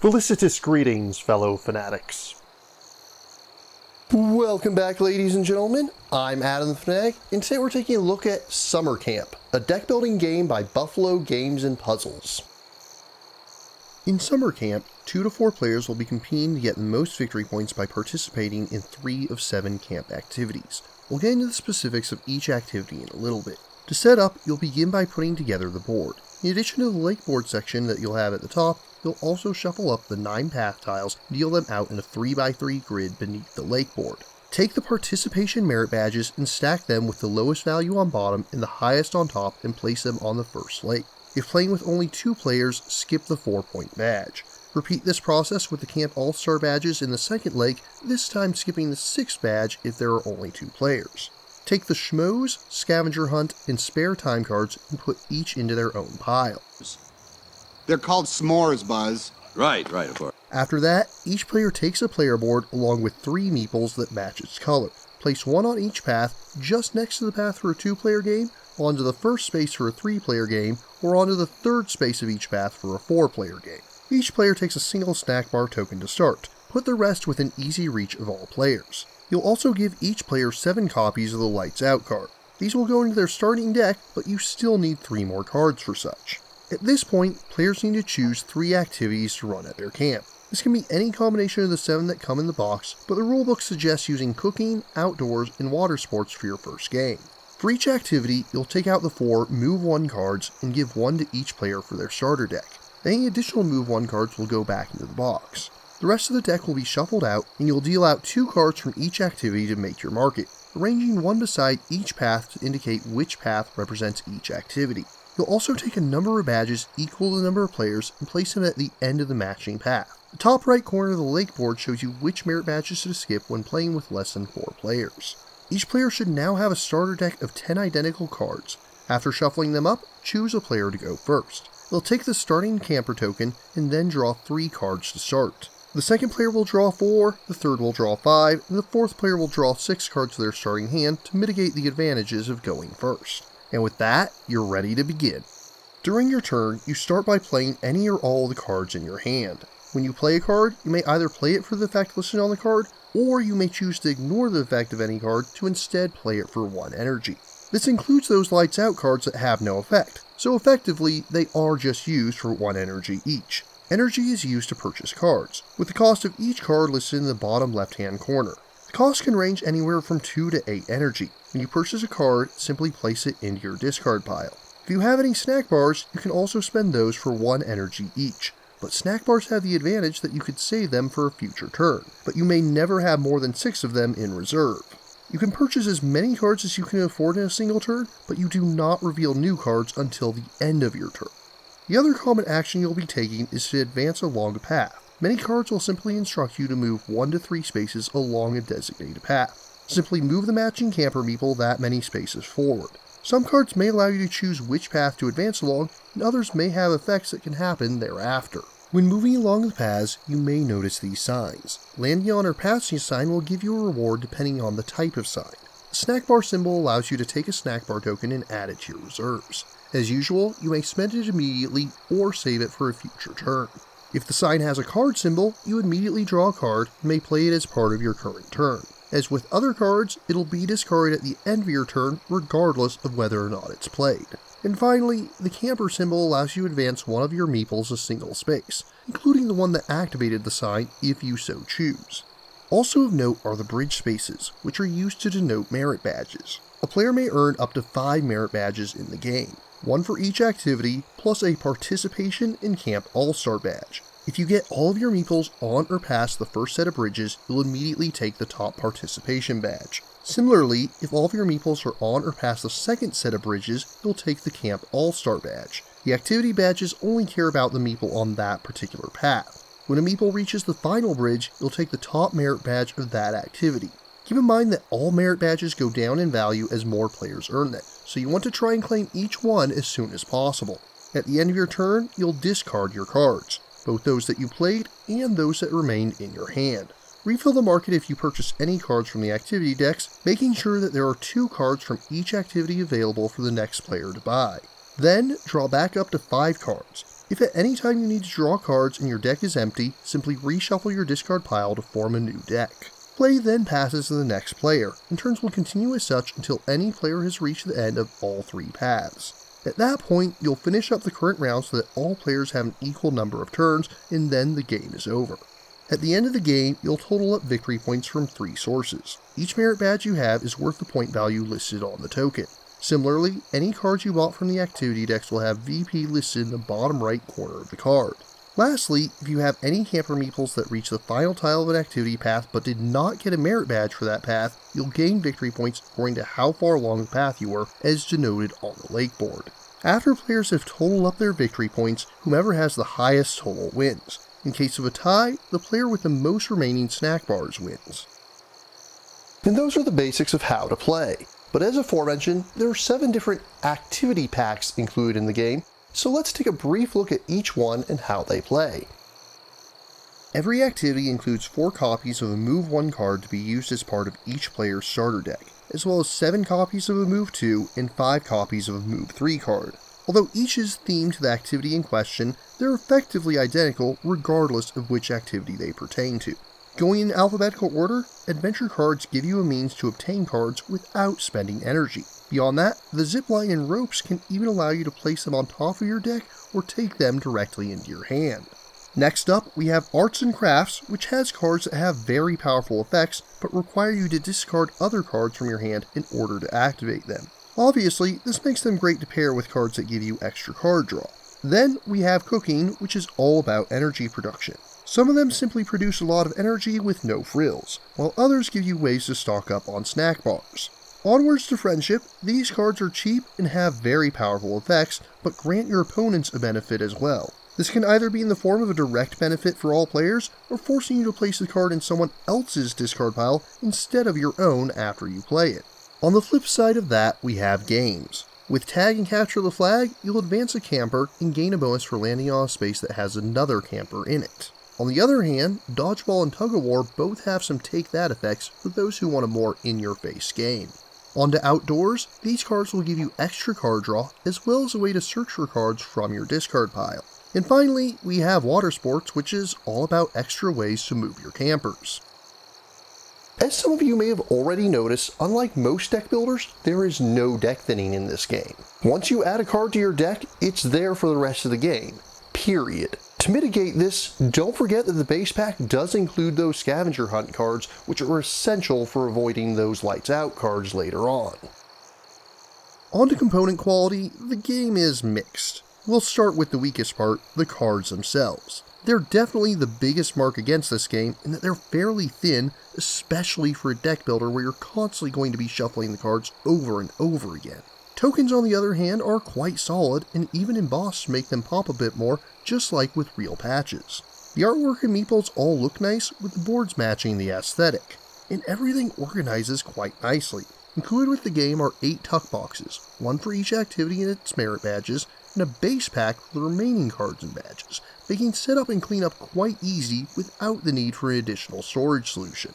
Felicitous greetings, fellow fanatics. Welcome back, ladies and gentlemen. I'm Adam the Fanatic, and today we're taking a look at Summer Camp, a deck building game by Buffalo Games and Puzzles. In Summer Camp, 2 to 4 players will be competing to get the most victory points by participating in 3 of 7 camp activities. We'll get into the specifics of each activity in a little bit. To set up, you'll begin by putting together the board. In addition to the lake board section that you'll have at the top, you'll also shuffle up the 9 path tiles and deal them out in a 3x3 grid beneath the lake board. Take the participation merit badges and stack them with the lowest value on bottom and the highest on top and place them on the first lake. If playing with only 2 players, skip the 4-point badge. Repeat this process with the Camp All-Star badges in the second lake, this time skipping the 6th badge if there are only 2 players. Take the Schmoes, Scavenger Hunt, and Spare Time cards and put each into their own piles. They're called s'mores, Buzz. Right, of course. After that, each player takes a player board along with 3 meeples that match its color. Place 1 on each path, just next to the path for a 2-player game, onto the first space for a 3-player game, or onto the third space of each path for a 4-player game. Each player takes a single snack bar token to start. Put the rest within easy reach of all players. You'll also give each player 7 copies of the Lights Out card. These will go into their starting deck, but you still need 3 more cards for such. At this point, players need to choose 3 activities to run at their camp. This can be any combination of the 7 that come in the box, but the rulebook suggests using cooking, outdoors, and water sports for your first game. For each activity, you'll take out the 4 Move 1 cards and give 1 to each player for their starter deck. Any additional Move 1 cards will go back into the box. The rest of the deck will be shuffled out, and you'll deal out 2 cards from each activity to make your market, arranging 1 beside each path to indicate which path represents each activity. You'll also take a number of badges equal to the number of players and place them at the end of the matching path. The top right corner of the lake board shows you which merit badges to skip when playing with less than 4 players. Each player should now have a starter deck of 10 identical cards. After shuffling them up, choose a player to go first. They'll take the starting camper token and then draw 3 cards to start. The second player will draw 4, the third will draw 5, and the fourth player will draw 6 cards to their starting hand to mitigate the advantages of going first. And with that, you're ready to begin. During your turn, you start by playing any or all of the cards in your hand. When you play a card, you may either play it for the effect listed on the card, or you may choose to ignore the effect of any card to instead play it for 1 energy. This includes those Lights Out cards that have no effect, so effectively they are just used for 1 energy each. Energy is used to purchase cards, with the cost of each card listed in the bottom left-hand corner. The cost can range anywhere from 2 to 8 energy. When you purchase a card, simply place it into your discard pile. If you have any snack bars, you can also spend those for 1 energy each. But snack bars have the advantage that you could save them for a future turn, but you may never have more than 6 of them in reserve. You can purchase as many cards as you can afford in a single turn, but you do not reveal new cards until the end of your turn. The other common action you'll be taking is to advance along a path. Many cards will simply instruct you to move 1 to 3 spaces along a designated path. Simply move the matching camper meeple that many spaces forward. Some cards may allow you to choose which path to advance along, and others may have effects that can happen thereafter. When moving along the paths, you may notice these signs. Landing on or passing a sign will give you a reward depending on the type of sign. The snack bar symbol allows you to take a snack bar token and add it to your reserves. As usual, you may spend it immediately or save it for a future turn. If the sign has a card symbol, you immediately draw a card and may play it as part of your current turn. As with other cards, it'll be discarded at the end of your turn regardless of whether or not it's played. And finally, the camper symbol allows you to advance one of your meeples a single space, including the one that activated the sign if you so choose. Also of note are the bridge spaces, which are used to denote merit badges. A player may earn up to 5 merit badges in the game, 1 for each activity, plus a Participation in Camp All-Star badge. If you get all of your meeples on or past the first set of bridges, you'll immediately take the top Participation badge. Similarly, if all of your meeples are on or past the second set of bridges, you'll take the Camp All-Star badge. The activity badges only care about the meeple on that particular path. When a meeple reaches the final bridge, you'll take the top merit badge of that activity. Keep in mind that all merit badges go down in value as more players earn them, so you want to try and claim each one as soon as possible. At the end of your turn, you'll discard your cards, both those that you played and those that remained in your hand. Refill the market if you purchase any cards from the activity decks, making sure that there are 2 cards from each activity available for the next player to buy. Then, draw back up to 5 cards. If at any time you need to draw cards and your deck is empty, simply reshuffle your discard pile to form a new deck. Play then passes to the next player, and turns will continue as such until any player has reached the end of all 3 paths. At that point, you'll finish up the current round so that all players have an equal number of turns, and then the game is over. At the end of the game, you'll total up victory points from 3 sources. Each merit badge you have is worth the point value listed on the token. Similarly, any cards you bought from the activity decks will have VP listed in the bottom right corner of the card. Lastly, if you have any camper meeples that reach the final tile of an activity path but did not get a merit badge for that path, you'll gain victory points according to how far along the path you were, as denoted on the lake board. After players have totaled up their victory points, whomever has the highest total wins. In case of a tie, the player with the most remaining snack bars wins. And those are the basics of how to play. But as aforementioned, there are 7 different activity packs included in the game, so let's take a brief look at each one and how they play. Every activity includes 4 copies of a Move 1 card to be used as part of each player's starter deck, as well as 7 copies of a Move 2 and 5 copies of a Move 3 card. Although each is themed to the activity in question, they're effectively identical regardless of which activity they pertain to. Going in alphabetical order, adventure cards give you a means to obtain cards without spending energy. Beyond that, the zipline and ropes can even allow you to place them on top of your deck or take them directly into your hand. Next up, we have Arts and Crafts, which has cards that have very powerful effects, but require you to discard other cards from your hand in order to activate them. Obviously, this makes them great to pair with cards that give you extra card draw. Then we have Cooking, which is all about energy production. Some of them simply produce a lot of energy with no frills, while others give you ways to stock up on snack bars. Onwards to Friendship, these cards are cheap and have very powerful effects, but grant your opponents a benefit as well. This can either be in the form of a direct benefit for all players, or forcing you to place the card in someone else's discard pile instead of your own after you play it. On the flip side of that, we have Games. With Tag and Capture the Flag, you'll advance a camper and gain a bonus for landing on a space that has another camper in it. On the other hand, Dodgeball and Tug of War both have some Take That effects for those who want a more in-your-face game. On to Outdoors, these cards will give you extra card draw, as well as a way to search for cards from your discard pile. And finally, we have Water Sports, which is all about extra ways to move your campers. As some of you may have already noticed, unlike most deck builders, there is no deck thinning in this game. Once you add a card to your deck, it's there for the rest of the game. Period. To mitigate this, don't forget that the base pack does include those scavenger hunt cards, which are essential for avoiding those lights out cards later on. On to component quality, the game is mixed. We'll start with the weakest part, the cards themselves. They're definitely the biggest mark against this game in that they're fairly thin, especially for a deck builder where you're constantly going to be shuffling the cards over and over again. Tokens, on the other hand, are quite solid and even embossed to make them pop a bit more, just like with real patches. The artwork and meeples all look nice, with the boards matching the aesthetic, and everything organizes quite nicely. Included with the game are 8 tuck boxes, one for each activity and its merit badges, and a base pack for the remaining cards and badges, making setup and cleanup quite easy without the need for an additional storage solution.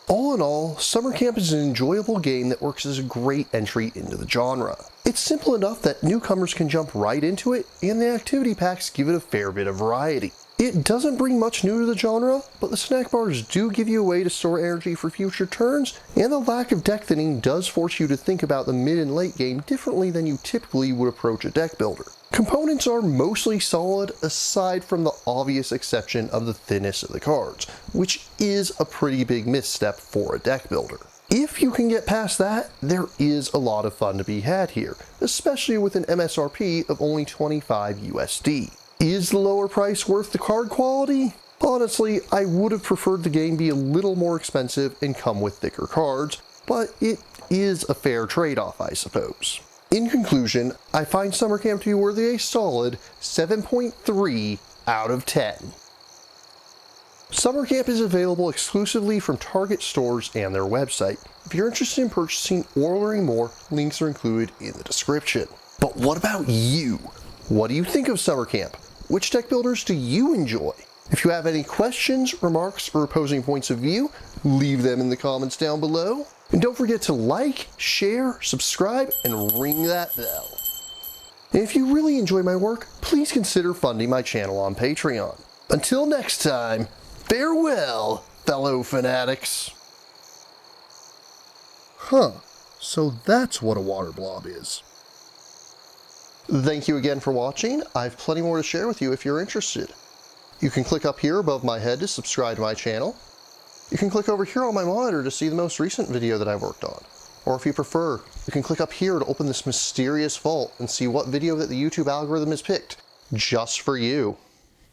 All in all, Summer Camp is an enjoyable game that works as a great entry into the genre. It's simple enough that newcomers can jump right into it, and the activity packs give it a fair bit of variety. It doesn't bring much new to the genre, but the snack bars do give you a way to store energy for future turns, and the lack of deck thinning does force you to think about the mid and late game differently than you typically would approach a deck builder. Components are mostly solid, aside from the obvious exception of the thinness of the cards, which is a pretty big misstep for a deck builder. If you can get past that, there is a lot of fun to be had here, especially with an MSRP of only $25 USD. Is the lower price worth the card quality? Honestly, I would have preferred the game be a little more expensive and come with thicker cards, but it is a fair trade-off, I suppose. In conclusion, I find Summer Camp to be worthy a solid 7.3 out of 10. Summer Camp is available exclusively from Target stores and their website. If you're interested in purchasing or learning more, links are included in the description. But what about you? What do you think of Summer Camp? Which deck builders do you enjoy? If you have any questions, remarks, or opposing points of view, leave them in the comments down below. And don't forget to like, share, subscribe, and ring that bell. And if you really enjoy my work, please consider funding my channel on Patreon. Until next time, farewell, fellow fanatics. Huh, so that's what a water blob is. Thank you again for watching. I have plenty more to share with you if you're interested. You can click up here above my head to subscribe to my channel. You can click over here on my monitor to see the most recent video that I worked on. Or if you prefer, you can click up here to open this mysterious vault and see what video that the YouTube algorithm has picked just for you.